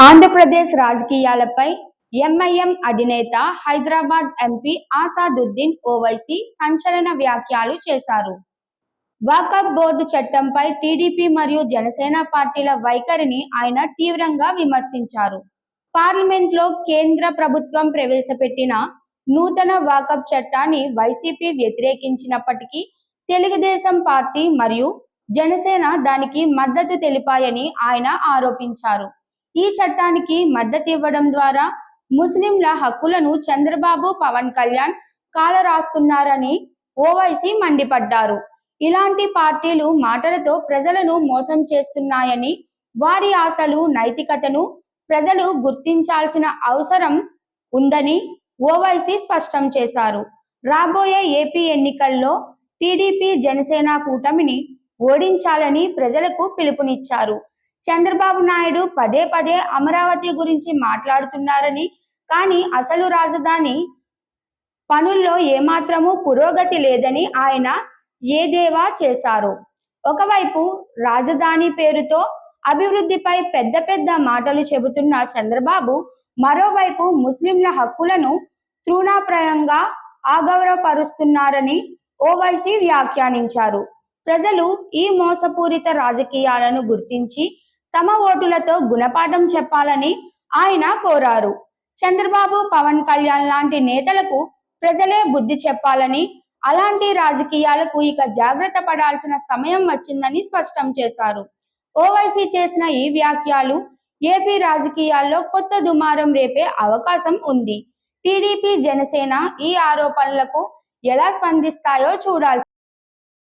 ఆంధ్రప్రదేశ్ రాజకీయాలపై ఎంఐఎం అధినేత హైదరాబాద్ ఎంపీ ఆసాదుద్దీన్ ఓవైసీ సంచలన వ్యాఖ్యలు చేశారు. వక్ఫ్ బోర్డు చట్టంపై టీడీపీ మరియు జనసేన పార్టీల వైఖరిని ఆయన తీవ్రంగా విమర్శించారు. పార్లమెంట్లో కేంద్ర ప్రభుత్వం ప్రవేశపెట్టిన నూతన వక్ఫ్ చట్టాన్ని వైసీపీ వ్యతిరేకించినప్పటికీ తెలుగుదేశం పార్టీ మరియు జనసేన దానికి మద్దతు తెలిపాయని ఆయన ఆరోపించారు. ఈ చట్టానికి మద్దతివ్వడం ద్వారా ముస్లింల హక్కులను చంద్రబాబు, పవన్ కళ్యాణ్ కాలరాస్తున్నారని ఓవైసీ మండిపడ్డారు. ఇలాంటి పార్టీలు మాటలతో ప్రజలను మోసం చేస్తున్నాయని, వారి ఆశలు, నైతికతను ప్రజలు గుర్తించాల్సిన అవసరం ఉందని ఓవైసీ స్పష్టం చేశారు. రాబోయే ఏపీ ఎన్నికల్లో టీడీపీ, జనసేన కూటమిని ఓడించాలని ప్రజలకు పిలుపునిచ్చారు. చంద్రబాబు నాయుడు పదే పదే అమరావతి గురించి మాట్లాడుతున్నారని, కానీ అసలు రాజధాని పనుల్లో ఏమాత్రమూ పురోగతి లేదని ఆయన ఎద్దేవా చేశారు. ఒకవైపు రాజధాని పేరుతో అభివృద్ధిపై పెద్ద పెద్ద మాటలు చెబుతున్న చంద్రబాబు, మరోవైపు ముస్లింల హక్కులను తృణప్రాయంగా అగౌరవపరుస్తున్నారని ఓవైసీ వ్యాఖ్యానించారు. ప్రజలు ఈ మోసపూరిత రాజకీయాలను గుర్తించి తమ ఓటులతో గుణపాఠం చెప్పాలని ఆయన కోరారు. చంద్రబాబు, పవన్ కళ్యాణ్ లాంటి నేతలకు ప్రజలే బుద్ధి చెప్పాలని, అలాంటి రాజకీయాలకు ఇక జాగ్రత్త పడాల్సిన సమయం వచ్చిందని స్పష్టం చేశారు. ఓవైసీ చేసిన ఈ వ్యాఖ్యలు ఏపీ రాజకీయాల్లో కొత్త దుమారం రేపే అవకాశం ఉంది. టీడీపీ, జనసేన ఈ ఆరోపణలకు ఎలా స్పందిస్తాయో చూడాల్సి